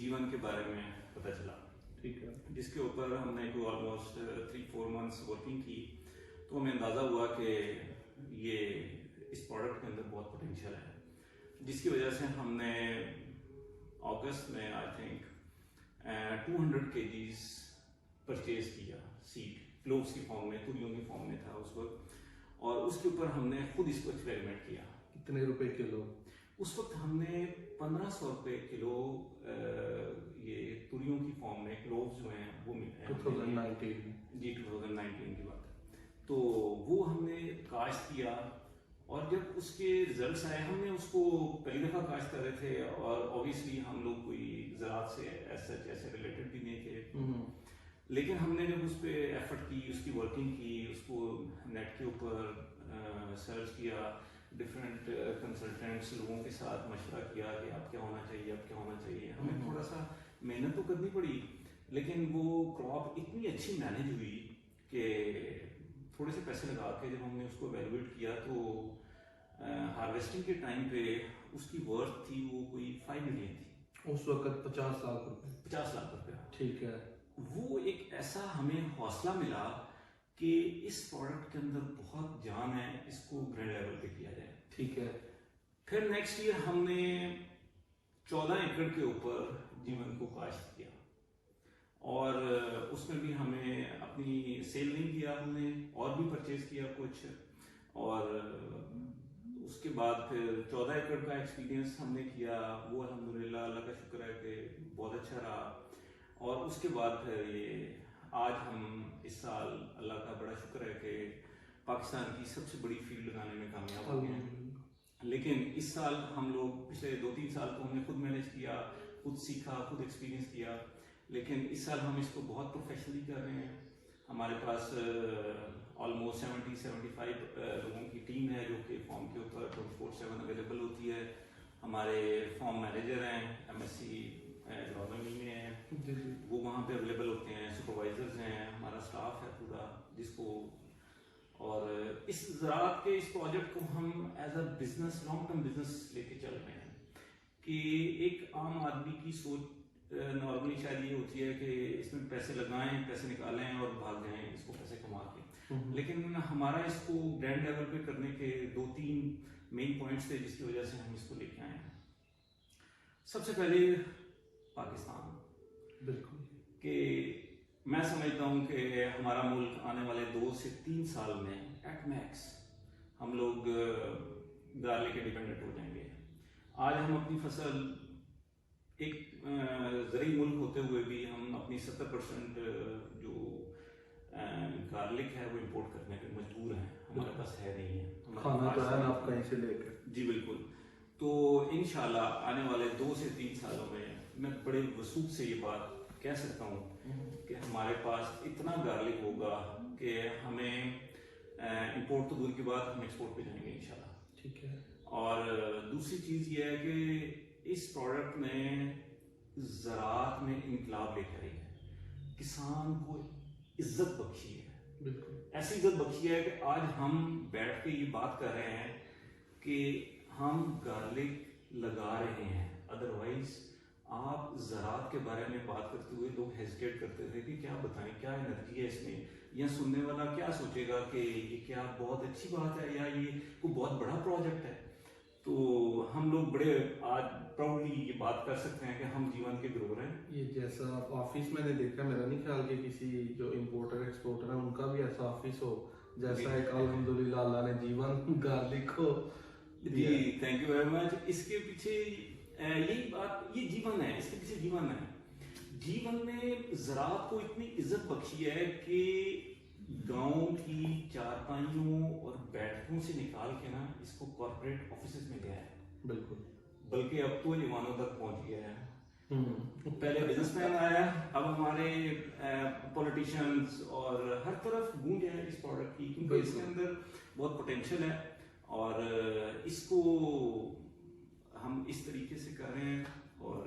जीवन के बारे में पता चला, ठीक है, जिसके ऊपर हमने कोई ऑलमोस्ट 3-4 मंथ्स वर्किंग की। तो हमें अंदाज़ा हुआ कि ये इस प्रोडक्ट के अंदर बहुत पोटेंशियल है, जिसकी वजह से हमने अगस्त में आई थिंक 200 kgs परचेज किया सीड, क्लोव्स की फॉर्म में, तुरियों की फॉर्म में था उस वक्त, और उसके ऊपर हमने खुद इसको एक्सपेरिमेंट किया। कितने रुपए किलो? उस वक्त हमने 1500 रुपए किलो ये तुरियों की फॉर्म में क्लोव्स जो हैं वो मिले 2019 जी, 2019 की बात है। तो वो हमने काश्त किया, और जब उसके रिजल्ट्स आए, हमने उसको पहली दफ़ा काश्त कर रहे थे, और ऑब्वियसली हम लोग कोई ज़राअत से ऐसे रिलेटेड भी नहीं थे, लेकिन हमने जब उस पर एफर्ट की, उसकी वर्किंग की, उसको नेट के ऊपर सर्च किया, डिफरेंट कंसल्टेंट्स लोगों के साथ मशवरा किया कि अब क्या होना चाहिए, अब क्या होना चाहिए। हमें थोड़ा सा मेहनत तो करनी पड़ी, लेकिन वो क्रॉप इतनी अच्छी मैनेज हुई कि थोड़े से पैसे लगा के जब हमने उसको वैल्यूएट किया तो हार्वेस्टिंग के टाइम पे उसकी वर्थ थी वो कोई 5 मिलियन थी उस वक्त। 50 लाख रुपए? 50 लाख रुपया, ठीक है। वो एक ऐसा हमें हौसला मिला कि इस प्रोडक्ट के अंदर बहुत जान है, इसको ग्रैंड लेवल पे किया जाए। ठीक है। फिर नेक्स्ट ईयर हमने 14 एकड़ के ऊपर जीवन को काश्त किया, और उसमें भी हमें अपनी सेल नहीं किया, हमने और भी परचेज किया कुछ, और उसके बाद फिर 14 एकड़ का एक्सपीरियंस हमने किया। वो अल्हम्दुलिल्लाह अल्लाह का शुक्र है कि बहुत अच्छा रहा। और उसके बाद फिर ये आज हम इस साल अल्लाह का बड़ा शुक्र है कि पाकिस्तान की सबसे बड़ी फील्ड लगाने में कामयाब हो गए हैं। लेकिन इस साल हम लोग पिछले 2-3 साल को हमने खुद मैनेज किया, खुद सीखा, खुद एक्सपीरियंस किया, लेकिन इस साल हम इसको बहुत प्रोफेशनली कर रहे हैं। हमारे पास ऑलमोस्ट 70-75 लोगों की टीम है जो कि फॉर्म के ऊपर 24/7 अवेलेबल होती है। हमारे फॉर्म मैनेजर हैं, MSc एग्रोनॉमी में हैं, वो वहाँ पे अवेलेबल होते हैं, सुपरवाइजर्स हैं, हमारा स्टाफ है पूरा जिसको, और इस ज़राअत के इस प्रोजेक्ट को हम as a business, long term business लेके चल रहे हैं। कि एक आम आदमी की सोच नॉर्मली शायद ये होती है कि इसमें पैसे लगाएं, पैसे निकालें और भाग जाएं इसको पैसे कमा के, लेकिन हमारा इसको ग्रैंड लेवल पे करने के 2-3 मेन पॉइंट्स थे जिसकी वजह से हम इसको लेके आए हैं। सबसे पहले पाकिस्तान, बिल्कुल, कि मैं समझता हूँ कि हमारा मुल्क आने वाले 2 से 3 साल में एट मैक्स हम लोग गार्लिक के डिपेंडेंट हो जाएंगे। आज हम अपनी फसल, एक ज़रूरी मुल्क होते हुए भी हम अपनी 70% जो गार्लिक है वो इंपोर्ट करने पे मजबूर हैं, हमारे पास है नहीं है, खाना तो है ना आप कहीं से लेकर। जी बिल्कुल। तो इंशाल्लाह आने वाले 2 से 3 सालों में मैं बड़े वसूख से ये बात कह सकता हूँ कि हमारे पास इतना गार्लिक होगा कि हमें इंपोर्ट तो दूर की बात, हम एक्सपोर्ट पे जाएंगे इंशाल्लाह। ठीक है। और दूसरी चीज़ ये है कि इस प्रोडक्ट ने ज़राअत में इनकलाब लेकर आई है, किसान को इज्जत बख्शी है। बिल्कुल ऐसी इज्जत बख्शी है कि आज हम बैठ के ये बात कर रहे हैं कि हम गार्लिक लगा रहे हैं। अदरवाइज आप ज़राअत के बारे में बात करते हुए लोग हेजिटेट करते थे कि क्या बताएं, क्या एनर्जी है इसमें, या सुनने वाला क्या सोचेगा कि ये क्या बहुत अच्छी बात है या ये कोई बहुत बड़ा प्रोजेक्ट है। तो हम लोग बड़े आज प्राउडली ये बात कर सकते हैं कि हम जीवन के ग्रोवर हैं। ये जैसा ऑफिस मैंने देखा, मेरा नहीं ख्याल कि किसी जो इंपोर्टर एक्सपोर्टर है उनका भी ऐसा ऑफिस हो, जैसा एक अल्हम्दुलिल्लाह अल्लाह ने जीवन गार्लिक को जी, थैंक यू वेरी मच। इसके पीछे यही बात, ये जीवन है, इसके पीछे जीवन है। जीवन ने ज़राअत को इतनी इज्जत बख्शी है कि गांव की चारपाइयों और बैठकों से निकाल के ना इसको कॉर्पोरेट ऑफिसेज में गया है। बिल्कुल, बल्कि अब तो जवानों तक पहुंच गया है। पहले बिजनेसमैन आया, अब हमारे पॉलिटिशियंस और हर तरफ गूंज है इस प्रोडक्ट की, क्योंकि इसके अंदर बहुत पोटेंशियल है और इसको हम इस तरीके से कर रहे हैं। और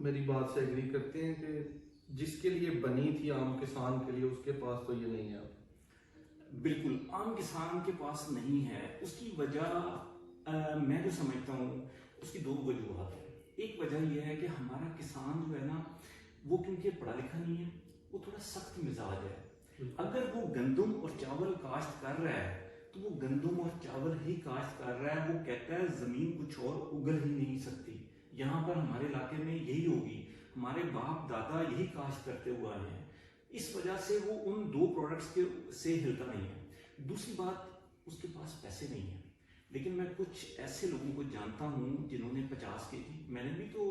मेरी बात से एग्री करते हैं कि जिसके लिए बनी थी आम किसान के लिए, उसके पास तो ये नहीं है। बिल्कुल आम किसान के पास नहीं है। उसकी वजह मैं जो समझता हूँ उसकी 2 वजूहत है। एक वजह यह है कि हमारा किसान जो है ना, वो क्योंकि पढ़ा लिखा नहीं है, वो थोड़ा सख्त मिजाज है। अगर वो गंदम और चावल काश्त कर रहा है तो वो गंदम और चावल ही काश्त कर रहा है। वो कहता है जमीन कुछ और उगल ही नहीं सकती। यहाँ पर हमारे इलाके में यही होगी, हमारे बाप दादा यही काश्त करते हुए आए हैं। इस वजह से वो उन दो प्रोडक्ट्स के से हिलता नहीं है। दूसरी बात, उसके पास पैसे नहीं है। लेकिन मैं कुछ ऐसे लोगों को जानता हूँ जिन्होंने 50 केजी, मैंने भी तो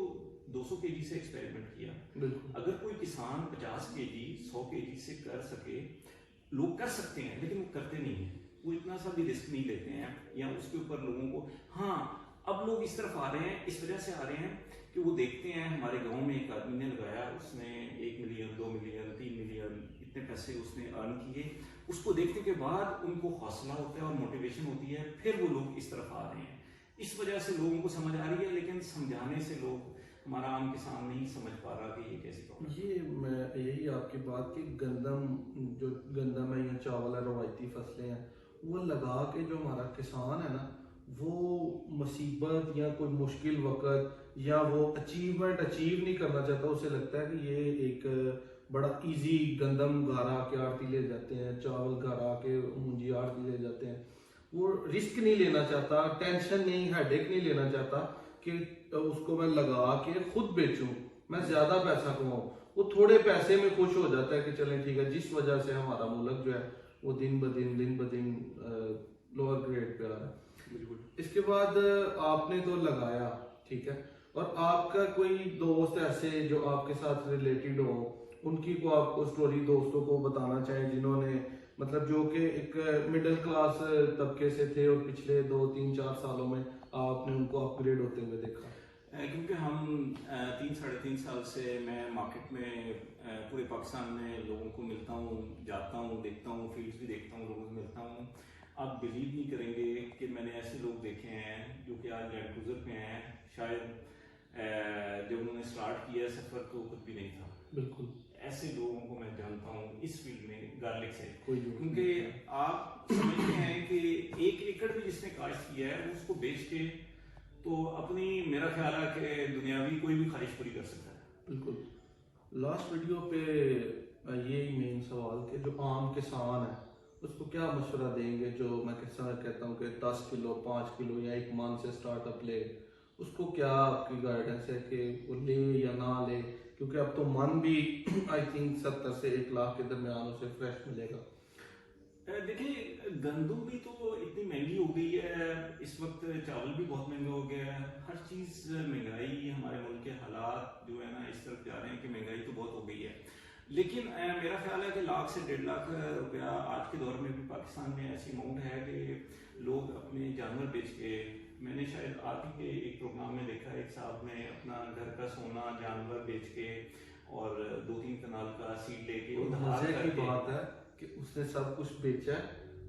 200 केजी से एक्सपेरिमेंट किया। अगर कोई किसान 50 केजी 100 केजी से कर सके, लोग कर सकते हैं लेकिन वो करते नहीं है। वो इतना सा भी रिस्क नहीं लेते हैं या उसके ऊपर लोगों को, हाँ अब लोग इस तरफ आ रहे हैं, इस वजह से आ रहे हैं कि वो देखते हैं हमारे गांव में एक आदमी ने लगाया, उसने 1 मिलियन 2 मिलियन 3 मिलियन इतने पैसे उसने अर्न किए। उसको देखने के बाद उनको हौसला होता है और मोटिवेशन होती है, फिर वो लोग इस तरफ आ रहे हैं। इस वजह से लोगों को समझ आ रही है, लेकिन समझाने से लोग, हमारा आम किसान नहीं समझ पा रहा कि ये कैसे होगा। ये मैं यही आपकी बात की, गंदम है या चावल है, रवायती फसलें हैं, वो लगा के जो हमारा किसान है ना, वो मुसीबत या कोई मुश्किल वक्त या वो अचीवमेंट अचीव नहीं करना चाहता। उसे लगता है कि ये एक बड़ा इजी, गंदम गारा के आड़ती ले जाते हैं, चावल गारा के मुंजी आड़ती ले जाते हैं। वो रिस्क नहीं लेना चाहता, टेंशन नहीं, हेडेक नहीं लेना चाहता कि उसको मैं लगा के खुद बेचूं, मैं ज्यादा पैसा कमाऊं। वो थोड़े पैसे में खुश हो जाता है कि चलें ठीक है, जिस वजह से हमारा मुल्क जो है वो दिन ब दिन लोअर ग्रेड पे आ रहा है। इसके बाद आपने तो लगाया, ठीक है, और आपका कोई दोस्त ऐसे जो आपके साथ रिलेटेड हो, उनकी को आपको स्टोरी दोस्तों को बताना चाहें जिन्होंने मतलब जो कि एक मिडिल क्लास तबके से थे और पिछले 2 3 4 सालों में आपने उनको अपग्रेड होते हुए देखा? क्योंकि हम 3 साढ़े 3 साल से मैं मार्केट में पूरे पाकिस्तान में लोगों को मिलता हूँ, जाता हूँ, देखता हूँ, फील्ड्स भी देखता हूँ, लोगों से मिलता हूँ। आप बिलीव नहीं करेंगे कि मैंने ऐसे लोग देखे हैं जो कि आज लैंड क्रूजर पे हैं। शायद जब उन्होंने स्टार्ट किया सफर तो कुछ भी नहीं था। बिल्कुल ऐसे लोगों को मैं जानता हूँ इस फील्ड में, गार्लिक से। क्योंकि आप समझते हैं कि 1 एकड़ भी जिसने काश्त किया है उसको बेच के तो अपनी, मेरा ख्याल है कि दुनियावी कोई भी ख्वाहिश पूरी कर सकता है। बिल्कुल। लास्ट वीडियो पे यही मेन सवाल कि जो आम किसान है उसको क्या मशवरा देंगे, जो मैं कहता हूँ कि 10 किलो 5 किलो या 1 मन से स्टार्टअप ले, उसको क्या आपकी गाइडेंस है कि वो ले या ना ले? क्योंकि अब तो मन भी आई थिंक 70 से 1 लाख के दरमियान उसे फ्रेश मिलेगा। देखिए, गंदम भी तो इतनी महंगी हो गई है इस वक्त, चावल भी बहुत महंगा हो गया है, हर चीज़ महंगाई, हमारे मुल्क के हालात जो है ना इस तरफ जा रहे हैं कि महंगाई तो बहुत हो गई है। लेकिन मेरा ख्याल है कि 1 लाख से 1.5 लाख रुपया आज के दौर में भी पाकिस्तान में ऐसी अमाउंट है कि लोग अपने जानवर बेच के, मैंने शायद आप ही के एक प्रोग्राम में देखा, एक साहब ने अपना घर का सोना जानवर बेच के और 2-3 कनाल का सीड लेके, मजे की बात है कि उसने सब कुछ बेचा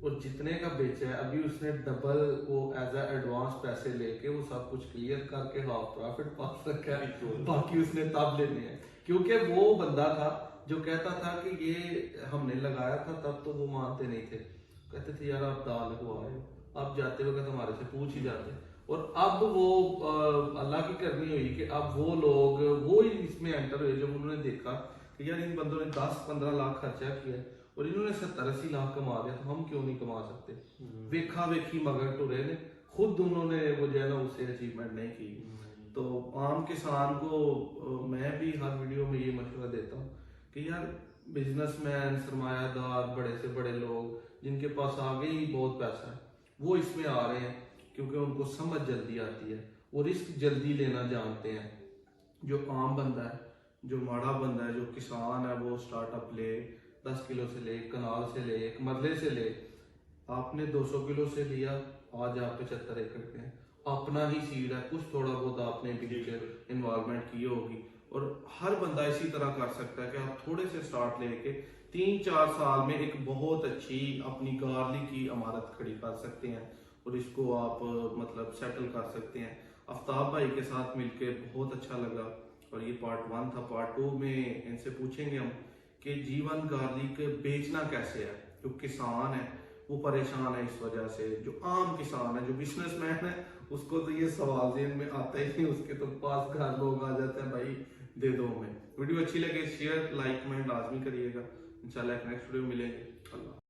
और जितने का बेचा है अभी उसने डबल वो एज ए एडवांस पैसे लेके वो सब कुछ क्लियर करके हाफ प्रॉफिट पास रखा है, बाकी उसने तब लेने हैं। क्योंकि वो बंदा था जो कहता था कि ये हमने लगाया था, तब तो वो मानते नहीं थे, कहते थे यार आप दाल लगवाए, अब जाते वक्त हमारे से पूछ ही जाते। और अब वो अल्लाह की करनी हुई कि अब वो लोग वो ही इसमें एंटर हुए जब उन्होंने देखा कि यार इन बंदों ने 10-15 लाख खर्चा किया और इन्होंने 70-80 लाख कमा दिया, तो हम क्यों नहीं कमा सकते? वेखा वेखी मगर टुरे ने, खुद उन्होंने वो जो है ना उसे अचीवमेंट नहीं की। तो आम किसान को मैं भी हर वीडियो में ये मशवरा देता हूँ कि यार बिजनेसमैन, सरमायादार, बड़े से बड़े लोग जिनके पास आगे ही बहुत पैसा है, वो इसमें आ रहे हैं क्योंकि उनको समझ जल्दी आती है, वो रिस्क जल्दी लेना जानते हैं। जो आम बंदा है, जो माड़ा बंदा है, जो किसान है, वो स्टार्टअप ले, 10 किलो से ले, कनाल से ले, एक मरले से ले। आपने 200 किलो से लिया, आज आप 75 एकड़ पे हैं, अपना ही सीड है, कुछ थोड़ा बहुत आपने भी इन्वॉल्वमेंट की होगी। और हर बंदा इसी तरह कर सकता है कि आप थोड़े से स्टार्ट लेके 3-4 साल में एक बहुत अच्छी अपनी गार्लिक की इमारत खड़ी कर सकते हैं और इसको आप मतलब सेटल कर सकते हैं। आफ्ताब भाई के साथ मिलकर बहुत अच्छा लगा और ये पार्ट 1 था। पार्ट 2 में इनसे पूछेंगे हम कि जीवन गार्लिक बेचना कैसे है, जो किसान है वो परेशान है इस वजह से। जो आम किसान है, जो बिजनेसमैन है, उसको तो ये सवाल ज़हन में आता ही नहीं, उसके तो पास घर लोग आ जाते हैं, भाई दे दो हमें। वीडियो अच्छी लगे शेयर लाइक कमेंट लाजमी करिएगा। इंशाल्लाह नेक्स्ट वीडियो मिलेंगे। अल्लाह।